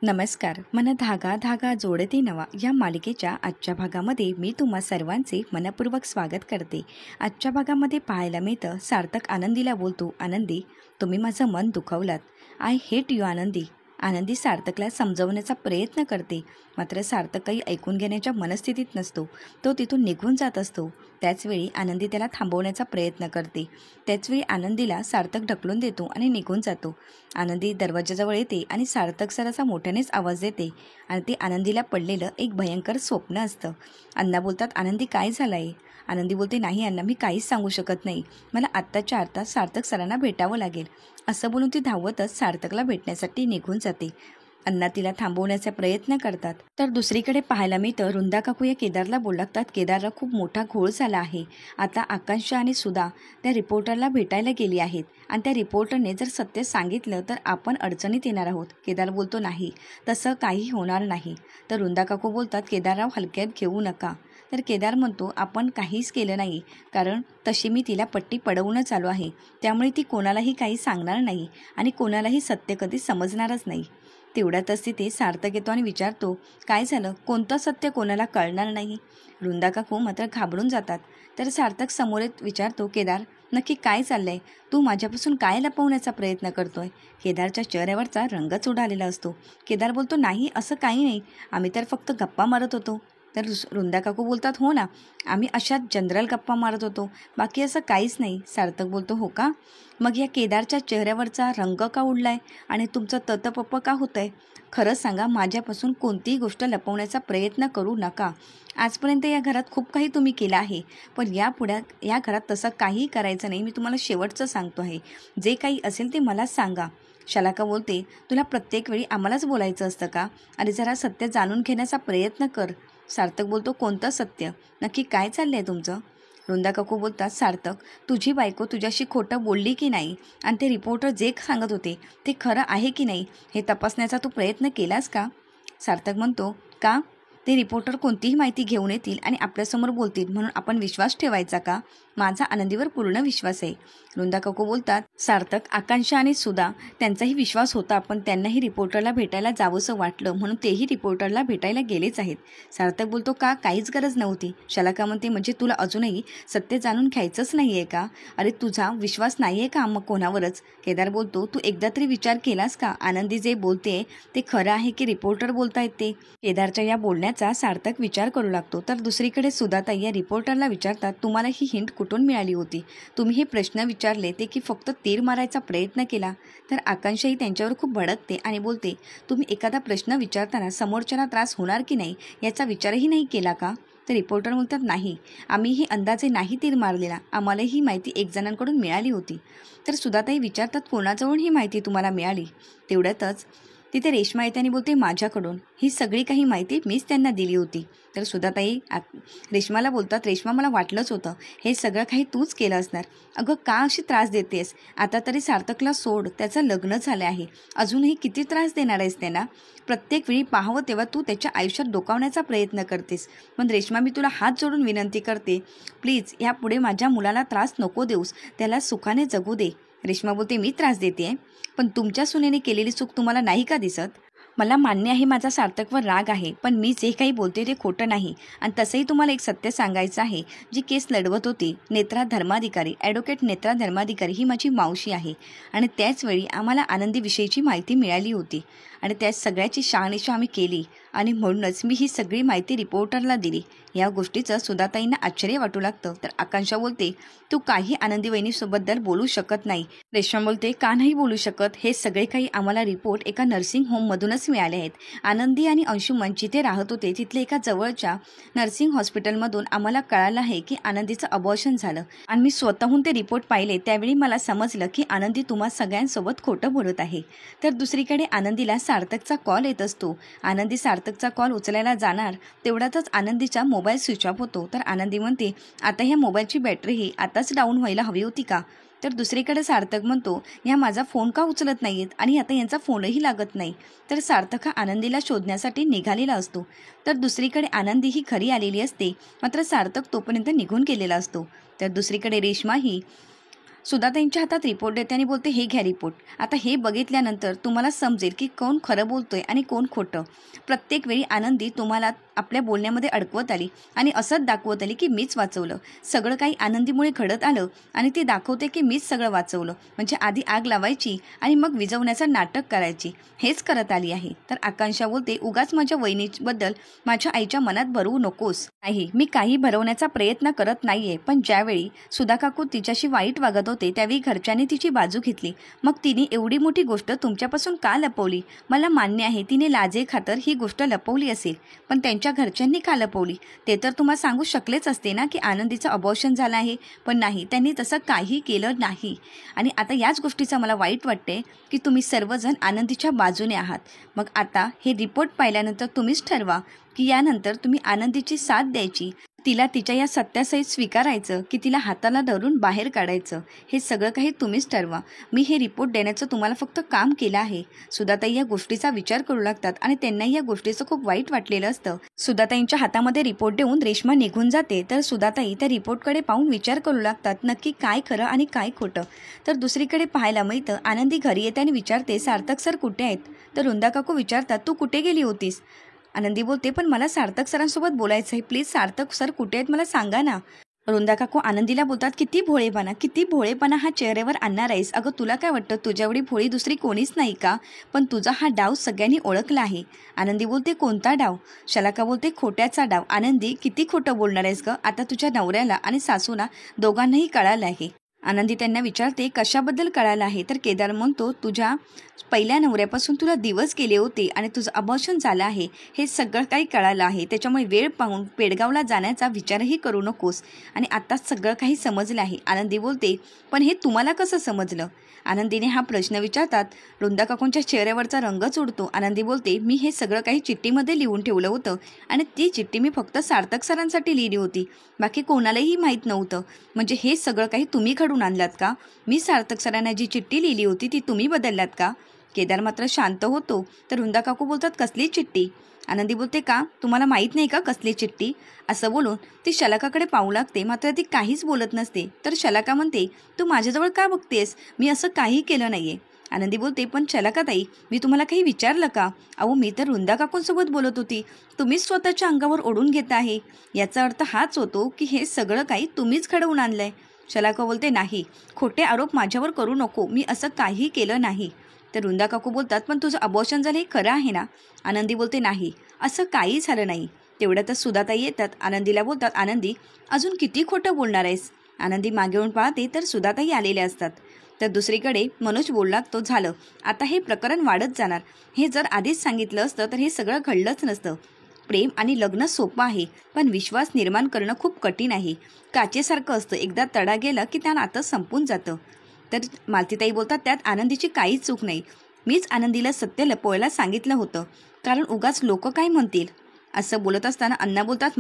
नमस्कार. मन धागा धागा जोडते नवा या मालिकेच्या आजच्या भागामध्ये मी तुम्हा सर्वांचे मनपूर्वक स्वागत करते. आजच्या भागामध्ये पाहायला मिळतं सार्थक आनंदीला बोलतो, आनंदी तुम्ही माझं मन दुखवलात. आय हेट यू आनंदी. आनंदी सार्थकला समजवण्याचा प्रयत्न करते, मात्र सार्थक काही ऐकून घेण्याच्या मनस्थितीत नसतो. तो तिथून निघून जात असतो. त्याचवेळी आनंदी त्याला थांबवण्याचा प्रयत्न करते. त्याचवेळी आनंदीला सार्थक ढकलून देतो आणि निघून जातो. आनंदी दरवाजाजवळ येते आणि सार्थक सराचा मोठ्यानेच आवाज देते आणि ते आनंदीला पडलेलं एक भयंकर स्वप्न असतं. अण्णा बोलतात, आनंदी काय झालं आहे? आनंदी बोलते, नाही अण्णा, मी काहीच सांगू शकत नाही. मला आत्ताच्या आत्ता सार्थक सरांना भेटावं लागेल. असं बोलून ती धावतच सार्थकला भेटण्यासाठी निघून जाते. अण्णा तिला थांबवण्याचा प्रयत्न करतात. तर दुसरीकडे पाहायला मिळतं वृंदा काकू या केदारला बोलतात, केदारला खूप मोठा घोळ झाला आहे. आता आकांक्षा आणि सुधा त्या रिपोर्टरला भेटायला गेली आहेत आणि त्या रिपोर्टरने जर सत्य सांगितलं तर आपण अडचणीत येणार आहोत. केदार बोलतो, नाही तसं काही होणार नाही. तर वृंदा काकू बोलतात, केदारराव हलक्यात घेऊ नका. तर केदार म्हणतो, आपण काहीच केलं नाही, कारण तशी मी तिला पट्टी पडवूनच आलो आहे. त्यामुळे ती कोणालाही काही सांगणार नाही आणि कोणालाही सत्य कधी समजणारच नाही. तेवढ्यातच तिथे सार्थक येतो आणि विचारतो, काय झालं? कोणतं सत्य कोणाला कळणार नाही? वृंदा काकू मात्र घाबरून जातात. तर सार्थक समोर विचारतो, केदार नक्की काय चाललंय? तू माझ्यापासून काय लपवण्याचा प्रयत्न करतोय? केदारच्या चेहऱ्यावरचा रंगच उडालेला असतो. केदार बोलतो, नाही असं काही नाही, आम्ही तर फक्त गप्पा मारत होतो. तर वृंदा काकू बोलतात, हो ना, आम्ही अशाच जनरल गप्पा मारत होतो, बाकी असं काहीच नाही. सार्थक बोलतो, हो का? मग या केदारच्या चेहऱ्यावरचा रंग का उडलाय आणि तुमचं ततपप्प का होतंय? खरंच सांगा, माझ्यापासून कोणतीही गोष्ट लपवण्याचा प्रयत्न करू नका. आजपर्यंत या घरात खूप काही तुम्ही केलं आहे, पण यापुढ्यात या घरात तसं काही करायचं नाही. मी तुम्हाला शेवटचं सांगतो आहे, जे काही असेल ते मलाच सांगा. शलाका बोलते, तुला प्रत्येक वेळी आम्हालाच बोलायचं असतं का? आणि जरा सत्य जाणून घेण्याचा प्रयत्न कर. सार्थक बोलतो, कोणतं सत्य? नक्की काय चाललंय तुमचं? वृंदा काकू बोलतात, सार्थक तुझी बायको तुझ्याशी खोटं बोलली की नाही आणि ते रिपोर्टर जे सांगत होते ते खरं आहे की नाही हे तपासण्याचा तू प्रयत्न केलास का? सार्थक म्हणतो, का? ते रिपोर्टर कोणतीही माहिती घेऊन येतील आणि आपल्यासमोर बोलतील म्हणून आपण विश्वास ठेवायचा का? माझा आनंदीवर पूर्ण विश्वास आहे. वृंदा काकू बोलतात, सार्थक आकांक्षा आणि सुधा त्यांचाही विश्वास होता, पण त्यांनाही रिपोर्टरला भेटायला जावंसं वाटलं म्हणून तेही रिपोर्टरला भेटायला गेलेच आहेत. सार्थक बोलतो, का? काहीच गरज नव्हती. शलाका म्हणते, म्हणजे तुला अजूनही सत्य जाणून घ्यायचंच नाही आहे का? अरे तुझा विश्वास नाही आहे का मग कोणावरच? केदार बोलतो, तू एकदा तरी विचार केलास का आनंदी जे बोलते ते खरं आहे की रिपोर्टर बोलतायत ते? केदारच्या या बोलण्याचा सार्थक विचार करू लागतो. तर दुसरीकडे सुधाताई या रिपोर्टरला विचारतात, तुम्हाला ही हिंट कुठून मिळाली होती? तुम्ही हे प्रश्न विचारले ते की फक्त तीर मारायचा प्रयत्न केला? तर आकांक्षाही त्यांच्यावर खूप भडकते आणि बोलते, तुम्ही एखादा प्रश्न विचारताना समोरच्याला त्रास होणार की नाही याचा विचारही नाही केला का? तर रिपोर्टर बोलतात, नाही, आम्हीही अंदाजे नाही तीर मारलेला, आम्हालाही ही माहिती एक जणांकडून मिळाली होती. तर सुधाताई विचारतात, कोणाजवळून ही माहिती तुम्हाला मिळाली? तेवढ्यातच तिथे रेश्मा येते आणि बोलते, माझ्याकडून. ही सगळी काही माहिती मीच त्यांना दिली होती. तर सुधाताई रेश्माला बोलतात, रेश्मा मला वाटलंच होतं हे सगळं काही तूच केलं असणार. अगं का अशी त्रास देतेस? आता तरी सार्थकला सोड, त्याचं लग्न झालं आहे, अजूनही किती त्रास देणार आहेस त्यांना? प्रत्येक वेळी पाहावं तेव्हा तू त्याच्या आयुष्यात डोकावण्याचा प्रयत्न करतेस. पण रेश्मा, मी तुला हात जोडून विनंती करते, प्लीज यापुढे माझ्या मुलाला त्रास नको देऊस, त्याला सुखाने जगू दे. रेश्मा बोलते, मी त्रास देते पण तुमच्या सुनेने केलेली चूक तुम्हाला नाही का दिसत? मला मान्य आहे माझा सार्थकवर राग आहे, पण मी जे काही बोलते ते खोटं नाही. आणि तसंही तुम्हाला एक सत्य सांगायचं आहे, जी केस लढवत होती नेत्रा धर्माधिकारी, ॲडव्होकेट नेत्रा धर्माधिकारी ही माझी मावशी आहे आणि त्याचवेळी आम्हाला आनंदीविषयीची माहिती मिळाली होती आणि त्या सगळ्याची शहानिशा आम्ही केली आणि म्हणूनच मी ही सगळी माहिती रिपोर्टरला दिली. या गोष्टीचं सुधाताईंना आश्चर्य वाटू लागतं. तर आकांक्षा बोलते, तू काही आनंदी वहिनीसोबद्दल बोलू शकत नाही. रेश्मा बोलते, का नाही बोलू शकत? हे सगळे काही आम्हाला रिपोर्ट एका नर्सिंग होममधूनच मिळाले आहेत. आनंदी आणि अंशुमन जिथे राहत होते तिथले एका जवळच्या नर्सिंग हॉस्पिटलमधून आम्हाला कळालं आहे की आनंदीचं अबॉर्शन झालं आणि मी स्वतःहून ते रिपोर्ट पाहिले. त्यावेळी मला समजलं की आनंदी तुम्हा सगळ्यांसोबत खोटं बोलत आहे. तर दुसरीकडे आनंदीला सार्थकचा कॉल येत असतो. आनंदी सार्थकचा कॉल उचलायला जाणार तेवढ्यातच आनंदीचा मोबाईल स्विच ऑफ होतो. तर आनंदी म्हणते, आता ह्या मोबाईलची बॅटरीही आताच डाऊन व्हायला हवी होती का? तर दुसरीकडे सार्थक म्हणतो, ह्या माझा फोन का उचलत नाहीत आणि आता यांचा फोनही लागत नाही. तर सार्थक हा आनंदीला शोधण्यासाठी निघालेला असतो. तर दुसरीकडे आनंदी ही घरी आलेली असते, मात्र सार्थक तोपर्यंत निघून गेलेला असतो. तर दुसरीकडे रेश्मा ही सुधाताईंच्या हातात रिपोर्ट देते आणि बोलते, हे घ्या रिपोर्ट. आता हे बघितल्यानंतर तुम्हाला समजेल की कोण खरं बोलतोय आणि कोण खोटं. प्रत्येक वेळी आनंदी तुम्हाला आपल्या बोलण्यामध्ये अडकवत आली आणि असंच दाखवत आली की मीच वाचवलं. सगळं काही आनंदीमुळे घडत आलं आणि ती दाखवते की मीच सगळं वाचवलं. म्हणजे आधी आग लावायची आणि मग विझवण्याचं नाटक करायची. हेच करत आली आहे. तर आकांक्षा बोलते, उगाच माझ्या वहिनीबद्दल माझ्या आईच्या मनात भरवू नकोस. नाही, मी काही भरवण्याचा प्रयत्न करत नाहीये. पण ज्यावेळी सुधा काकू तिच्याशी वाईट वागत होते त्यावेळी घरच्यांनी तिची बाजू घेतली. मग तिने एवढी मोठी गोष्ट तुमच्यापासून का लपवली? मला मान्य आहे तिने लाजे खातर ही गोष्ट लपवली असेल, पण त्यांच्या घरच्यांनी का लपवली? ते तर तुम्हाला सांगू शकलेच असते ना की आनंदीचं अबॉर्शन झालं आहे. पण नाही, त्यांनी तसं काही केलं नाही. आणि आता याच गोष्टीचं मला वाईट वाटते की तुम्ही सर्वजण आनंदीच्या बाजूने आहात. मग आता हे रिपोर्ट पाहिल्यानंतर तुम्हीच ठरवा की यानंतर तुम्ही आनंदीची साथ द्यायची, तिला तिच्या या सत्यासहित स्वीकारायचं की तिला हाताला धरून बाहेर काढायचं. हे सगळं काही तुम्हीच ठरवा. मी हे रिपोर्ट देण्याचं तुम्हाला फक्त काम केलं आहे. सुधाताई या गोष्टीचा विचार करू लागतात आणि त्यांनाही या गोष्टीचं खूप वाईट वाटलेलं असतं. सुधाताईंच्या हातामध्ये रिपोर्ट देऊन रेश्मा निघून जाते. तर सुधाताई त्या रिपोर्टकडे पाहून विचार करू लागतात, नक्की काय खरं आणि काय खोटं. तर दुसरीकडे पाहायला मिळतं, आनंदी घरी येते आणि विचारते, सार्थक सर कुठे आहेत? तर वृंदा काकू विचारतात, तू कुठे गेली होतीस? आनंदी बोलते, पण मला सार्थक सरांसोबत बोलायचं आहे. प्लीज सार्थक सर कुठे आहेत मला सांगा ना. वृंदा काकू आनंदीला बोलतात, किती भोळेपणा हा चेहऱ्यावर आणणार आहेस? अगं तुला काय वाटतं तुझ्या एवढी भोळी दुसरी कोणीच नाही का? पण तुझा हा डाव सगळ्यांनी ओळखला आहे. आनंदी बोलते, कोणता डाव? शलाका बोलते, खोट्याचा डाव. आनंदी किती खोटं बोलणार आहेस गं? आता तुझ्या नवऱ्याला आणि सासूला दोघांनाही कळालं आहे. आनंदी त्यांना विचारते, कशाबद्दल कळालं आहे? तर केदार म्हणतो, तुझ्या पहिल्या नवऱ्यापासून तुला दिवस गेले होते आणि तुझं अबॉर्शन झालं आहे, हे सगळं काही कळालं आहे. त्याच्यामुळे वेळ पाहून पेडगावला जाण्याचा विचारही करू नकोस. आणि आत्ताच सगळं काही समजलं आहे. आनंदी बोलते, पण हे तुम्हाला कसं समजलं? आनंदीने हा प्रश्न विचारतात. वृंदा काकूंच्या चेहऱ्यावरचा रंगच उडतो. आनंदी बोलते, मी हे सगळं काही चिठ्ठीमध्ये लिहून ठेवलं होतं आणि ती चिठ्ठी मी फक्त सार्थक सरांसाठी लिहिली होती, बाकी कोणालाही माहीत नव्हतं. म्हणजे हे सगळं काही तुम्ही घडून आणलात का? मी सार्थक सरांना जी चिठ्ठी लिहिली होती ती तुम्ही बदललात का? केदार मात्र शांत होतो. तर वृंदा काकू बोलतात, कसली चिठ्ठी? आनंदी बोलते, का तुम्हाला माहीत नाही का कसली चिठ्ठी? असं बोलून ती शलाकाकडे पाहू लागते. मात्र ती काहीच बोलत नसते. तर शलाका म्हणते, तू माझ्याजवळ का बघतेस? मी असं काही केलं नाहीये. आनंदी बोलते, पण शलाकाताई, मी तुम्हाला काही विचारलं का? अहो मी तर वृंदा काकूंसोबत बोलत होती. तुम्हीच स्वतःच्या अंगावर ओढून घेत आहे. याचा अर्थ हाच होतो की हे सगळं काही तुम्हीच घडवून आणलंय. शलाका बोलते, नाही, खोटे आरोप माझ्यावर करू नको. मी असं काही केलं नाही. तर वृंदा काकू बोलतात, पण तुझं अबॉर्शन झालं हे खरं आहे ना? आनंदी बोलते, नाही, असं काही झालं नाही. तेवढ्यातच सुधाताई येतात. आनंदीला बोलतात, आनंदी अजून किती खोटं बोलणार आहेस? आनंदी मागे येऊन पाहते तर सुधाताई आलेल्या असतात. तर दुसरीकडे मनोज बोलू लागतो, झालं, आता हे प्रकरण वाढत जाणार. हे जर आधीच सांगितलं असतं तर हे सगळं घडलंच नसतं. प्रेम आणि लग्न सोपं आहे, पण विश्वास निर्माण करणं खूप कठीण आहे. काचेसारखं असतं, एकदा तडा गेला की त्या नातं संपून जातं. तर मालतीताई बोलतात, त्यात आनंदीची काहीच चूक नाही. मीच आनंदीला सत्य लपवायला सांगितलं होतं, कारण उगाच लोक काय म्हणतील. असं बोलत असताना अण्णा बोलतात,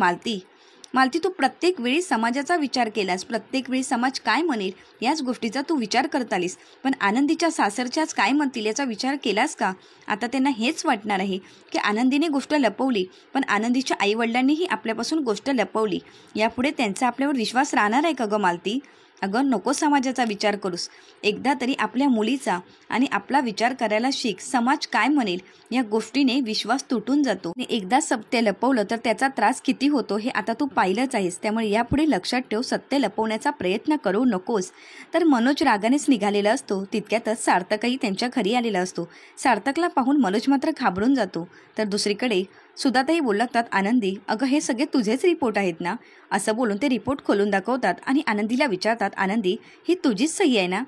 मालती तू प्रत्येक वेळी समाजाचा विचार केलास. प्रत्येक वेळी समाज काय म्हणेल याच गोष्टीचा तू विचार करत आलीस. पण आनंदीच्या सासरच्याच काय म्हणतील याचा विचार केलास का? आता त्यांना हेच वाटणार आहे की आनंदीने गोष्ट लपवली, पण आनंदीच्या आईवडिलांनीही आपल्यापासून गोष्ट लपवली. यापुढे त्यांचा आपल्यावर विश्वास राहणार आहे का गं मालती? अगं नको समाजाचा विचार करूस. एकदा तरी आपल्या मुलीचा आणि आपला विचार करायला शिक. समाज काय म्हणेल या गोष्टीने विश्वास तुटून जातो. एकदा सत्य लपवलं तर त्याचा त्रास किती होतो हे आता तू पाहिलंच आहेस. त्यामुळे यापुढे लक्षात ठेव, सत्य लपवण्याचा प्रयत्न करू नकोस. तर मनोज रागानेच निघालेला असतो. तितक्यातच सार्थकही त्यांच्या घरी आलेला असतो. सार्थकला पाहून मनोज मात्र घाबरून जातो. तर दुसरीकडे सुधाताई बोलू लागतात, आनंदी अगं हे सगळे तुझेच रिपोर्ट आहेत ना? असं बोलून ते रिपोर्ट खोलून दाखवतात आणि आनंदीला विचारतात, आनंदी ही तुझीच सही आहे ना?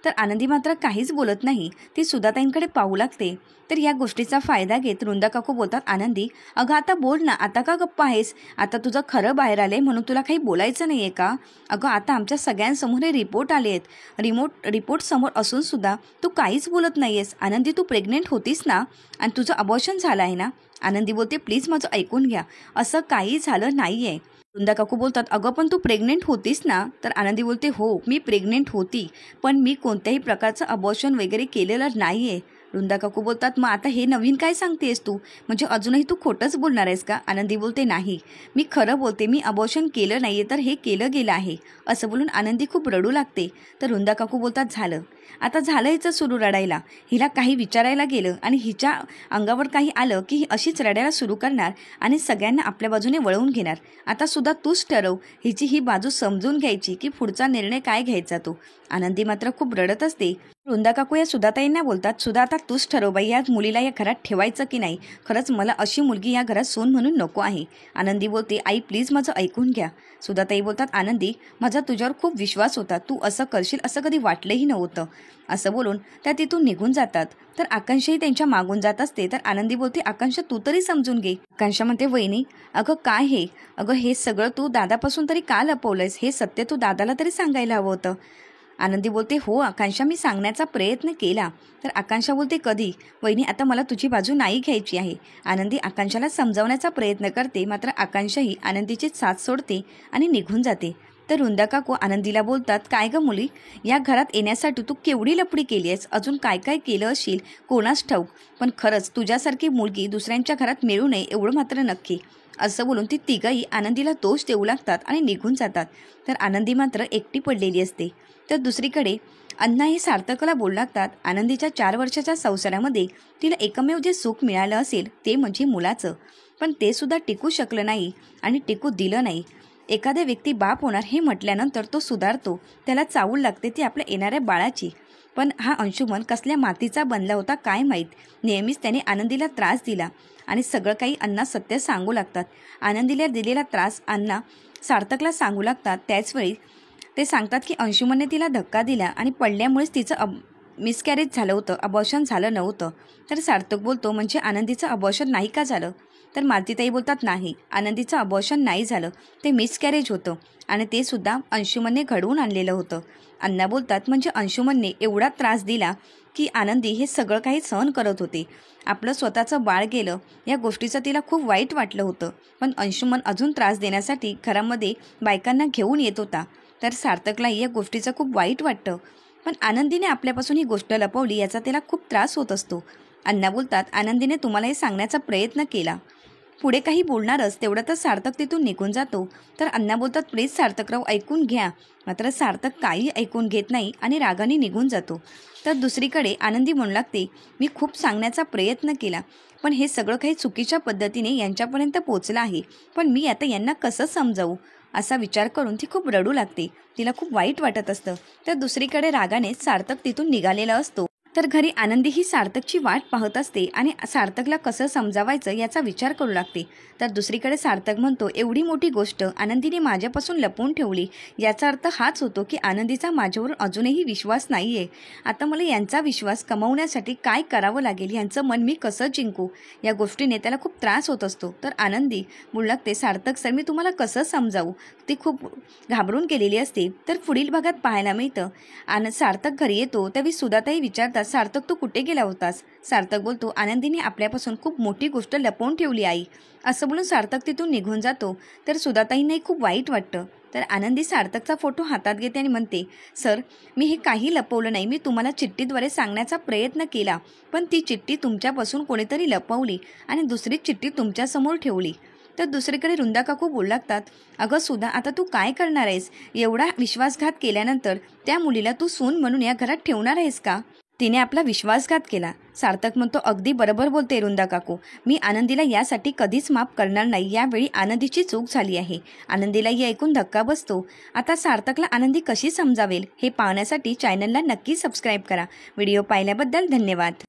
तर आनंदी मात्र काहीच बोलत नाही. ती सुधाताईंकडे पाहू लागते. तर या गोष्टीचा फायदा घेत वृंदा काकू बोलतात, आनंदी अगं आता बोल ना, आता का गप्पा आहेस? आता तुझं खरं बाहेर आलंय म्हणून तुला काही बोलायचं नाही आहे का? अगं आता आमच्या सगळ्यांसमोर हे रिपोर्ट आले आहेत. रिपोर्ट समोर असून सुद्धा तू काहीच बोलत नाही आहेस. आनंदी तू प्रेग्नेंट होतीस ना आणि तुझं अबॉर्शन झालं आहे ना? आनंदी बोलते, प्लीज माझं ऐकून घ्या, असं काही झालं नाही आहे. वृंदा काकू बोलतात, अगं पण तू प्रेग्नेंट होतीस ना? तर आनंदी बोलते, हो मी प्रेग्नेंट होती, पण मी कोणत्याही प्रकारचं अबॉर्शन वगैरे केलेलं नाही आहे. वृंदा काकू बोलतात, मग आता हे नवीन काय सांगतेस तू? म्हणजे अजूनही तू खोटंच बोलणार आहेस का? आनंदी बोलते, नाही, मी खरं बोलते, मी अबॉर्शन केलं नाही तर हे केलं गेलं आहे, असं बोलून आनंदी खूप रडू लागते. तर वृंदा काकू बोलतात, झालं, आता झालं हिचं सुरू रडायला. हिला काही विचारायला गेलं आणि हिच्या अंगावर काही आलं की ही अशीच रडायला सुरू करणार आणि सगळ्यांना आपल्या बाजूने वळवून घेणार. आता सुद्धा तूच ठरव हिची ही बाजू समजून घ्यायची की पुढचा निर्णय काय घ्यायचा तो. आनंदी मात्र खूप रडत असते. वृंदा काकू या सुधाताईंना बोलतात, सुधा, आता तूच ठरव बाई, या मुलीला या घरात ठेवायचं की नाही. खरंच मला अशी मुलगी या घरात सून म्हणून नको आहे. आनंदी बोलते, आई प्लीज माझं ऐकून घ्या. सुधाताई बोलतात, आनंदी, माझा तुझ्यावर खूप विश्वास होता, तू असं करशील असं कधी वाटलंही नव्हतं. असं बोलून त्या तिथून निघून जातात. तर आकांक्षाही त्यांच्या मागून जात असते. तर आनंदी बोलते, आकांक्षा तू तरी समजून घे. आकांक्षा म्हणते, वहिनी, अगं काय हे, अगं हे सगळं तू दादापासून तरी का लपवलंयस? हे सत्य तू दादाला तरी सांगायला हवं होतं. आनंदी बोलते, हो आकांक्षा, मी सांगण्याचा प्रयत्न केला. तर आकांक्षा बोलते, कधी? वहिनी, आता मला तुझी बाजू नाही घ्यायची आहे. आनंदी आकांक्षाला समजावण्याचा प्रयत्न करते, मात्र आकांक्षाही आनंदीची साथ सोडते आणि निघून जाते. तर वृंदा काकू आनंदीला बोलतात, काय गं मुली, या घरात येण्यासाठी तू केवढी लपडी केली आहेस, अजून काय काय केलं असशील कोणास ठाऊक, पण खरंच तुझ्यासारखी मुलगी दुसऱ्यांच्या घरात मिळू नये एवढं मात्र नक्की. असं बोलून ती तिघंही आनंदीला दोष देऊ लागतात आणि निघून जातात. तर आनंदी मात्र एकटी पडलेली असते. तर दुसरीकडे अण्णा हे सार्थकला बोलू लागतात, आनंदीच्या 4 वर्षाच्या संसारामध्ये तिला एकमेव जे सुख मिळालं असेल ते म्हणजे मुलाचं, पण ते सुद्धा टिकू शकलं नाही आणि टिकू दिलं नाही. एखाद्या व्यक्ती बाप होणार हे म्हटल्यानंतर तो सुधारतो, त्याला चावल लागते ती आपल्या येणाऱ्या बाळाची. पण हा अंशुमन कसल्या मातीचा बनला होता काय माहीत, नेहमीच त्याने आनंदीला त्रास दिला आणि सगळं काही अण्णा सत्य सांगू लागतात. आनंदीला दिलेला त्रास अण्णा सार्थकला सांगू लागतात. त्याचवेळी ते सांगतात की अंशुमनने तिला धक्का दिला आणि पडल्यामुळेच तिचं मिसकॅरेज झालं होतं, अबॉर्शन झालं नव्हतं. तर सार्थक बोलतो, म्हणजे आनंदीचं अबॉर्शन नाही का झालं? तर मालतीताई बोलतात, नाही, आनंदीचं अबॉर्शन नाही झालं, ते मिसकॅरेज होतं आणि ते सुद्धा अंशुमनने घडवून आणलेलं होतं. अण्णा बोलतात, म्हणजे अंशुमनने एवढा त्रास दिला की आनंदी हे सगळं काही सहन करत होते. आपलं स्वतःचं बाळ गेलं या गोष्टीचं तिला खूप वाईट वाटलं होतं, पण अंशुमन अजून त्रास देण्यासाठी घरामध्ये बायकांना घेऊन येत होता. तर सार्थकलाही या गोष्टीचं खूप वाईट वाटतं, पण आनंदीने आपल्यापासून ही गोष्ट लपवली याचा तिला खूप त्रास होत असतो. अण्णा बोलतात, आनंदीने तुम्हाला हे सांगण्याचा प्रयत्न केला. पुढे काही बोलणारच तेवढ्यातच सार्थक तिथून निघून जातो. तर अण्णा बोलतात, प्लीज सार्थकराव ऐकून घ्या. मात्र सार्थक काही ऐकून घेत नाही आणि रागाने निघून जातो. तर दुसरीकडे आनंदी म्हणू लागते, मी खूप सांगण्याचा प्रयत्न केला, पण हे सगळं काही चुकीच्या पद्धतीने यांच्यापर्यंत पोचलं आहे, पण मी आता यांना कसं समजावू असा विचार करून ती खूप रडू लागते. तिला खूप वाईट वाटत असतं. तर दुसरीकडे रागाने सार्थक तिथून निघालेला असतो. तर घरी आनंदी ही सार्थकची वाट पाहत असते आणि सार्थकला कसं समजावायचं याचा विचार करू लागते. तर दुसरीकडे सार्थक म्हणतो, एवढी मोठी गोष्ट आनंदीने माझ्यापासून लपवून ठेवली, याचा अर्थ हाच होतो की आनंदीचा माझ्यावर अजूनही विश्वास नाही आहे. आता मला यांचा विश्वास कमवण्यासाठी काय करावं लागेल, यांचं मन मी कसं जिंकू, या गोष्टीने त्याला खूप त्रास होत असतो. तर आनंदी बोलू लागते, सार्थक सर, मी तुम्हाला कसं समजावू. ती खूप घाबरून गेलेली असते. तर पुढील भागात पाहायला मिळतं, सार्थक घरी येतो त्यावेळी सुधाताई विचारतात, सार्थक तू कुठे गेला होतास? सार्थक बोलतो, आनंदीने आपल्यापासून खूप मोठी गोष्ट लपवून ठेवली आई. असं बोलून सार्थक तिथून निघून जातो. तर सुधाताईंनाही खूप वाईट वाटतं. तर आनंदी सार्थकचा फोटो हातात घेते आणि म्हणते, सर, मी हे काही लपवलं नाही, मी तुम्हाला चिठ्ठीद्वारे सांगण्याचा प्रयत्न केला, पण ती चिठ्ठी तुमच्यापासून कोणीतरी लपवली आणि दुसरी चिठ्ठी तुमच्यासमोर ठेवली. तर दुसरीकडे वृंदा काकू बोलू लागतात, अगं सुधा, आता तू काय करणार आहेस? एवढा विश्वासघात केल्यानंतर त्या मुलीला तू सून म्हणून या घरात ठेवणार आहेस का? तिने आपला विश्वासघात केला. सार्थक म्हणतो, अगदी बरोबर बोलते वृंदा काकू, मी आनंदीला यासाठी कधीच माफ करणार नाही. यावेळी आनंदीची चूक झाली आहे. आनंदीला हे ऐकून धक्का बसतो. आता सार्थकला आनंदी कशी समजावेल हे पाहण्यासाठी चॅनलला नक्की सबस्क्राईब करा. व्हिडिओ पाहिल्याबद्दल धन्यवाद.